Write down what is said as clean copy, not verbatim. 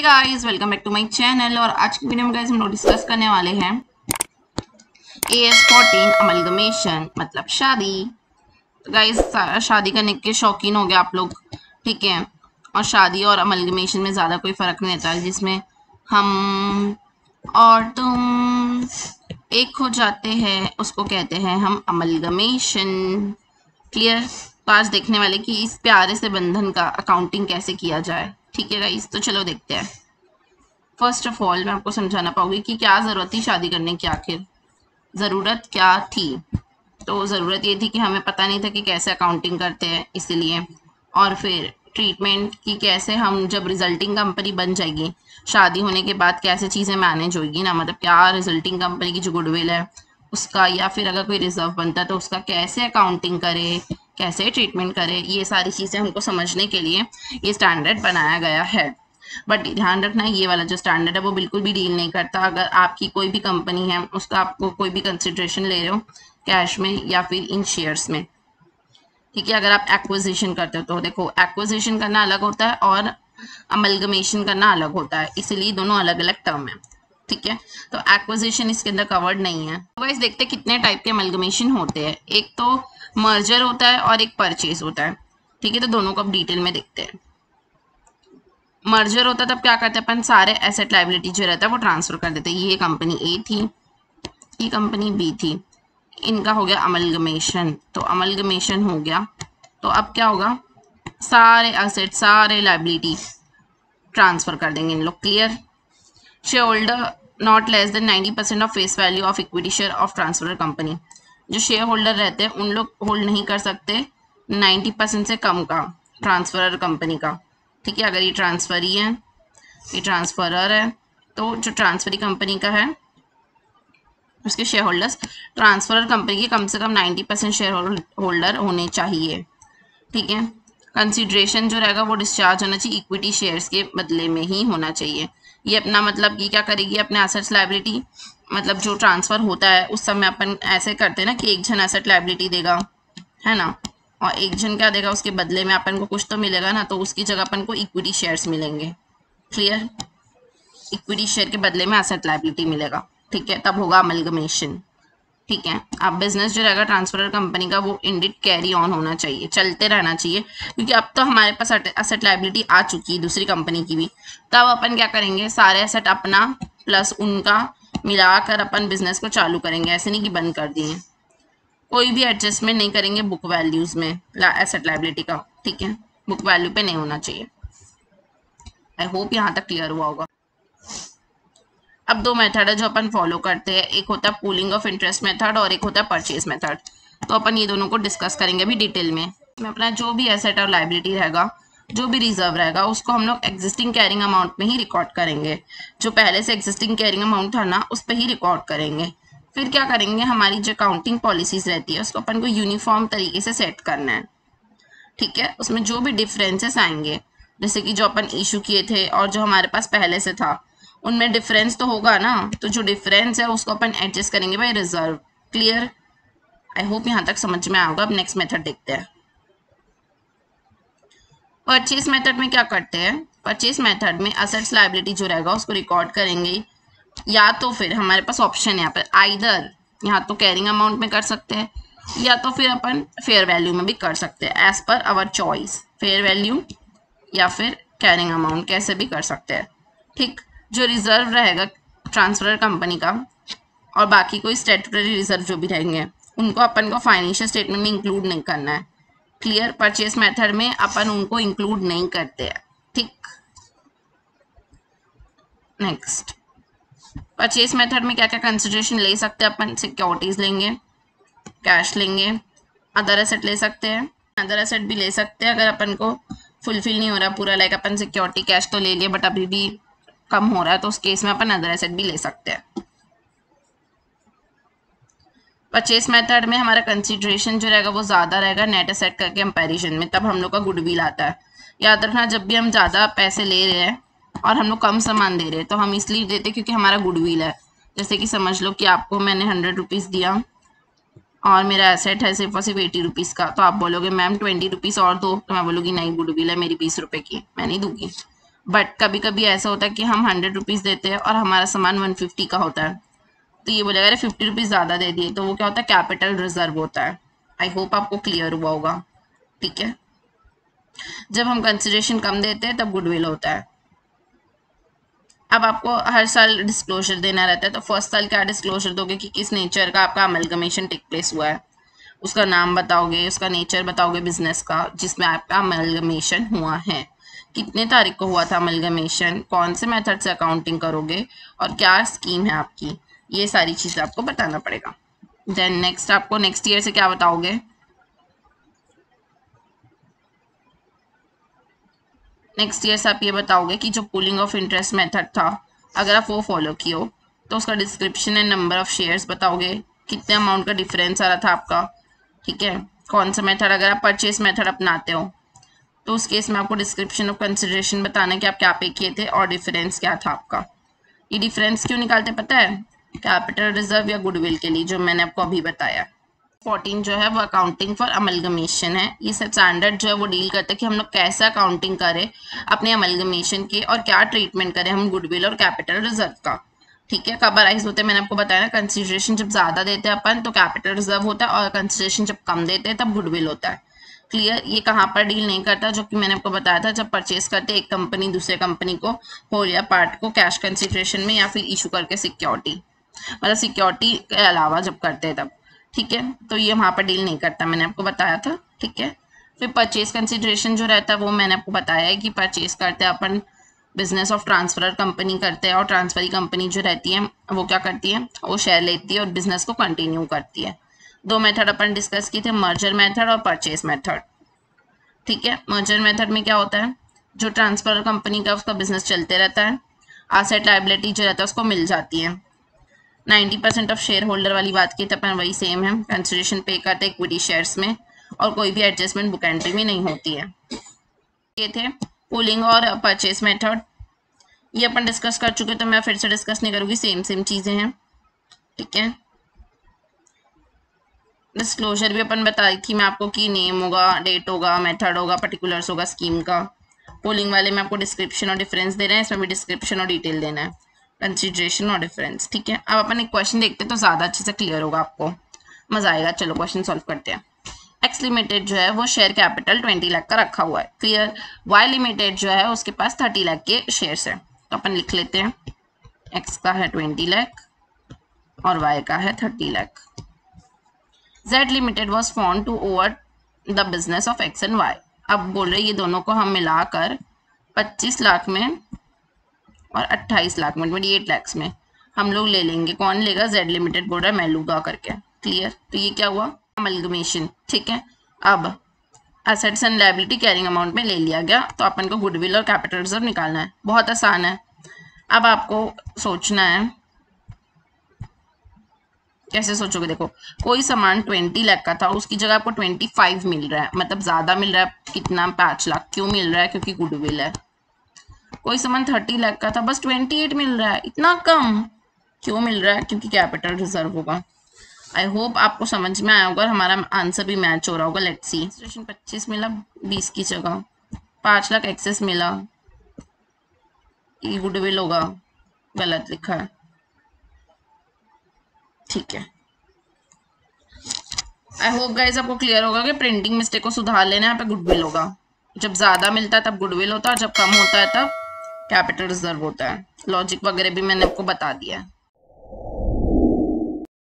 Guys, welcome back to my channel. और आज की वीडियो में गाइस हम लोग डिस्कस करने वाले हैं AS14 अमलगमेशन मतलब शादी। गाइस शादी करने के शौकीन हो गए आप लोग, ठीक है। और शादी और अमलगमेशन में ज़्यादा कोई फ़र्क नहीं रहता, जिसमें हम और तुम एक हो जाते हैं, उसको कहते हैं हम अमलगमेशन। क्लियर। तो आज देखने वाले कि इस प्यारे से बंधन का अकाउंटिंग कैसे किया जाए, ठीक है गाइस। तो चलो देखते हैं। फर्स्ट ऑफ ऑल मैं आपको समझाना पाऊंगी कि क्या ज़रूरत थी शादी करने की, आखिर ज़रूरत क्या थी। तो ज़रूरत ये थी कि हमें पता नहीं था कि कैसे अकाउंटिंग करते हैं, इसीलिए। और फिर ट्रीटमेंट की, कैसे हम जब रिजल्टिंग कंपनी बन जाएगी शादी होने के बाद कैसे चीज़ें मैनेज होगी ना, मतलब क्या रिजल्टिंग कंपनी की जो गुडविल है उसका, या फिर अगर कोई रिजर्व बनता है तो उसका कैसे अकाउंटिंग करे, कैसे ट्रीटमेंट करे, ये सारी चीज़ें हमको समझने के लिए ये स्टैंडर्ड बनाया गया है। बट ध्यान रखना, ये वाला जो स्टैंडर्ड है वो बिल्कुल भी डील नहीं करता अगर आपकी कोई भी कंपनी है, उसका आपको कोई भी कंसिडरेशन ले रहे हो कैश में या फिर इन शेयर्स में, ठीक है। अगर आप एक्विजिशन करते हो तो देखो, एक्विजिशन करना अलग होता है और अमलगमेशन करना अलग होता है, इसीलिए दोनों अलग अलग टर्म है, ठीक है। तो एक्विजिशन इसके अंदर कवर्ड नहीं है। तो गाइस देखते हैं कितने टाइप के अमलगमेशन होते हैं। एक तो मर्जर होता है और एक परचेज होता है, ठीक है। तो दोनों को अब डिटेल में देखते हैं। मर्जर होता है तब क्या करते हैं अपन, सारे एसेट लाइबिलिटी जो रहता है वो ट्रांसफर कर देते हैं। ये कंपनी ए थी, ये कंपनी बी थी, इनका हो गया अमलगमेशन। तो अमलगमेशन हो गया तो अब क्या होगा, सारे एसेट सारे लाइबिलिटी ट्रांसफर कर देंगे इन लोग। Clear. Share holder not less than 90% of face value of equity share of transfer company. जो शेयर होल्डर रहते हैं उन लोग होल्ड नहीं कर सकते 90% से कम का ट्रांसफर कंपनी का, ठीक है। अगर ये ट्रांसफरी है, ये ट्रांसफरर है, तो जो ट्रांसफरी कंपनी का है उसके शेयर होल्डर्स ट्रांसफरर कंपनी के कम से कम 90% शेयर होल्डर होने चाहिए, ठीक है। कंसिडरेशन जो रहेगा वो डिस्चार्ज होना चाहिए इक्विटी शेयर्स के बदले में ही होना चाहिए। ये अपना मतलब ये क्या करेगी, अपने एसेट्स लाइबिलिटी, मतलब जो ट्रांसफ़र होता है उस समय अपन ऐसे करते हैं ना कि एक जन एसेट लाइबिलिटी देगा, है ना, और एक जन क्या देगा, उसके बदले में अपन को कुछ तो मिलेगा ना, तो उसकी जगह अपन को इक्विटी शेयर्स मिलेंगे। क्लियर। इक्विटी शेयर के बदले में एसेट लाइबिलिटी मिलेगा, ठीक है। तब होगा अमलगमेशन, ठीक है। अब बिजनेस जो रहेगा ट्रांसफर कंपनी का वो इंडिट कैरी ऑन होना चाहिए, चलते रहना चाहिए, क्योंकि अब तो हमारे पास एसेट लाइबिलिटी आ चुकी है दूसरी कंपनी की भी। तब अपन क्या करेंगे, सारे एसेट अपना प्लस उनका मिलाकर अपन बिजनेस को चालू करेंगे, ऐसे नहीं कि बंद कर दिए। कोई भी एडजस्टमेंट नहीं करेंगे बुक वैल्यूज़ में एसेट लाइबिलिटी का, ठीक है। बुक वैल्यू पे नहीं होना चाहिए। आई होप यहाँ तक क्लियर हुआ होगा। अब दो मेथड है जो अपन फॉलो करते हैं, एक होता है पूलिंग ऑफ इंटरेस्ट मेथड और एक होता है परचेज मेथड। तो अपन ये दोनों को डिस्कस करेंगे अभी डिटेल में। इसमें अपना जो भी एसेट और लाइबिलिटी रहेगा, जो भी रिजर्व रहेगा, उसको हम लोग एग्जिस्टिंग कैरिंग अमाउंट में ही रिकॉर्ड करेंगे। जो पहले से एग्जिस्टिंग कैरिंग अमाउंट था ना, उस पर ही रिकॉर्ड करेंगे। फिर क्या करेंगे, हमारी जो अकाउंटिंग पॉलिसीज रहती है उसको अपन को यूनिफॉर्म तरीके से सेट करना है, ठीक है। उसमें जो भी डिफरेंसेस आएंगे, जैसे कि जो अपन इशू किए थे और जो हमारे पास पहले से था, उनमें डिफरेंस तो होगा ना, तो जो डिफरेंस है उसको अपन एडजस्ट करेंगे by reserve. Clear. I hope यहाँ तक समझ में आएगा। अब नेक्स्ट मेथड देखते हैं। परचेज मेथड में क्या करते हैं, परचेज मेथड में असेट्स लायबिलिटी जो रहेगा उसको रिकॉर्ड करेंगे, या तो फिर हमारे पास ऑप्शन है यहाँ पर, आइदर यहाँ तो कैरिंग अमाउंट में कर सकते हैं या तो फिर अपन फेयर वैल्यू में भी कर सकते हैं, as per hour choice. Fair value या फिर कैरिंग अमाउंट कैसे भी कर सकते हैं, ठीक। जो रिजर्व रहेगा ट्रांसफर कंपनी का और बाकी कोई स्टैट्यूटरी रिजर्व जो भी रहेंगे, उनको अपन को फाइनेंशियल स्टेटमेंट में इंक्लूड नहीं करना है। क्लियर। परचेज मेथड में अपन उनको इंक्लूड नहीं करते हैं, ठीक। नेक्स्ट, परचेज मेथड में क्या क्या कंसिडरेशन ले सकते हैं अपन, सिक्योरिटीज लेंगे, कैश लेंगे, अदर एसेट ले सकते हैं। अदर एसेट भी ले सकते हैं अगर अपन को फुलफिल नहीं हो रहा पूरा, लाइक अपन सिक्योरिटी कैश तो ले लिए बट अभी भी कम हो रहा है, तो उस केस में अपन अदर एसेट भी ले सकते हैं। परचेज मेथड में हमारा कंसिडरेशन जो रहेगा वो ज़्यादा रहेगा नेट एसेट का कंपैरिजन में, तब हम लोग का गुडविल आता है। याद रखना, जब भी हम ज़्यादा पैसे ले रहे हैं और हम लोग कम सामान दे रहे हैं तो हम इसलिए देते क्योंकि हमारा गुडविल है। जैसे कि समझ लो कि आपको मैंने 100 रुपीज़ दिया और मेरा एसेट है सिर्फ और सिर्फ 80 रुपीज़ का, तो आप बोलोगे मैम 20 रुपीज़ और दो, तो मैं बोलूँगी नहीं, गुडविल है मेरी 20 रुपये की, मैं नहीं दूँगी। बट कभी कभी ऐसा होता है कि हम 100 रुपीज़ देते हैं और हमारा सामान 150 का होता है, तो ये बोलेगा अरे 50 रुपीज़ ज़्यादा दे दिए, तो वो क्या होता है, कैपिटल रिजर्व होता है। आई होप आपको क्लियर हुआ होगा। ठीक है, जब हम कंसिडरेशन कम देते हैं तब गुडविल होता है। अब आपको हर साल डिस्क्लोजर देना रहता है, तो फर्स्ट साल क्या डिस्क्लोजर दोगे कि किस नेचर का आपका अमलगमेशन टेक प्लेस हुआ है, उसका नाम बताओगे, उसका नेचर बताओगे बिजनेस का जिसमें आपका अमलगमेशन हुआ है, कितने तारीख को हुआ था अमलगमेशन, कौन से मेथड से अकाउंटिंग करोगे और क्या स्कीम है आपकी, ये सारी चीज़ें आपको बताना पड़ेगा। देन नेक्स्ट आपको नेक्स्ट ईयर से क्या बताओगे, नेक्स्ट ईयर से आप ये बताओगे कि जो पूलिंग ऑफ इंटरेस्ट मेथड था अगर आप वो फॉलो किए हो तो उसका description and number of shares बताओगे, कितने अमाउंट का डिफरेंस आ रहा था आपका। ठीक है, कौन सा मेथड, अगर आप परचेज मेथड अपनाते हो तो उस केस में आपको डिस्क्रिप्शन ऑफ कंसिडरेशन बताना है कि आप क्या पे किए थे और डिफरेंस क्या था आपका। ये डिफरेंस क्यों निकालते पता है, कैपिटल रिजर्व या गुडविल के लिए, जो मैंने आपको अभी बताया। 14 जो है वो अकाउंटिंग फॉर अमलगमेशन है। ये स्टैंडर्ड जो है वो डील करता है कि हम लोग कैसे अकाउंटिंग करें अपने अमलगमेशन के और क्या ट्रीटमेंट करें हम गुडविल और कैपिटल रिजर्व का। ठीक है, कब अराइज होते हैं मैंने आपको बताया ना, कंसिडरेशन जब ज़्यादा देते हैं अपन तो कैपिटल रिजर्व होता है और कंसिडरेशन जब कम देते हैं तब गुडविल होता है। क्लियर, ये कहाँ पर डील नहीं करता, जो कि मैंने आपको बताया था, जब परचेज करते एक कंपनी दूसरे कंपनी को होल या पार्ट को कैश कंसिडरेशन में या फिर इशू करके सिक्योरिटी, मतलब सिक्योरिटी के अलावा जब करते हैं तब। ठीक है, तो ये वहाँ पर डील नहीं करता, मैंने आपको बताया था। ठीक है, फिर परचेज कंसिडरेशन जो रहता है वो मैंने आपको बताया है कि परचेज करते हैं अपन बिजनेस ऑफ ट्रांसफरर कंपनी करते हैं और ट्रांसफरी कंपनी जो रहती है वो क्या करती है, वो शेयर लेती है और बिजनेस को कंटिन्यू करती है। दो मेथड अपन डिस्कस किए थे, मर्जर मेथड और परचेज मेथड। ठीक है, मर्जर मेथड में क्या होता है, जो ट्रांसफरर कंपनी का उसका बिजनेस चलते रहता है, एसेट लायबिलिटी जो रहता है उसको मिल जाती है। 90% ऑफ शेयर होल्डर वाली बात की तो अपन वही सेम है, कंसिडरेशन पे करते इक्विटी शेयर्स में और कोई भी एडजस्टमेंट बुक एंट्री में नहीं होती है। ये थे पूलिंग और परचेज मेथड, ये अपन डिस्कस कर चुके तो मैं फिर से डिस्कस नहीं करूँगी, सेम चीज़ें हैं। ठीक है, डिस्क्लोजर भी अपन बताई थी मैं आपको कि नेम होगा, डेट होगा, मेथड होगा, पर्टिकुलर्स होगा स्कीम का। पोलिंग वाले में आपको डिस्क्रिप्शन और डिफरेंस दे रहे हैं, इसमें भी डिस्क्रिप्शन और डिटेल देना है, कंसिडरेशन और डिफरेंस। ठीक है, अब अपन एक क्वेश्चन देखते हैं तो ज़्यादा अच्छे से क्लियर होगा, आपको मज़ा आएगा। चलो क्वेश्चन सॉल्व करते हैं। एक्स लिमिटेड जो है वो शेयर कैपिटल 20 लाख का रखा हुआ है, क्लियर। वाई लिमिटेड जो है उसके पास 30 लाख के शेयर्स है, तो अपन लिख लेते हैं एक्स का है 20 लाख और वाई का है 30 lakh. Z limited was form to over the business of X and Y. अब बोल रहे ये दोनों को हम मिलाकर 25 लाख में और 28 लाख में 28 लाख में हम लोग ले लेंगे। कौन लेगा, Z लिमिटेड बोल रहा है मैं लूंगा करके, क्लियर। तो ये क्या हुआ, अमलगमेशन। ठीक है, अब assets and liability carrying amount में ले लिया गया, तो अपन को गुडविल और कैपिटल रिजर्व निकालना है। बहुत आसान है। अब आपको सोचना है, कैसे सोचोगे, देखो कोई सामान 20 लाख का था, उसकी जगह आपको 25 मिल रहा है, मतलब ज़्यादा मिल रहा है, कितना 5 लाख। क्यों मिल रहा है, क्योंकि गुडविल है। कोई सामान 30 लाख का था, बस 28 मिल रहा है, इतना कम क्यों मिल रहा है, क्योंकि कैपिटल रिजर्व होगा। आई होप आपको समझ में आया होगा और हमारा आंसर भी मैच हो रहा होगा। लेट्स सी, 25 मिला 20 की जगह, 5 लाख एक्सेस मिला, ये गुडविल होगा, गलत लिखा है। ठीक है, आई होप गाइज आपको क्लियर होगा कि प्रिंटिंग मिस्टेक को सुधार लेना है। यहाँ पे गुडविल होगा, जब ज़्यादा मिलता है तब गुडविल होता है और जब कम होता है तब कैपिटल रिजर्व होता है। लॉजिक वगैरह भी मैंने आपको बता दिया है।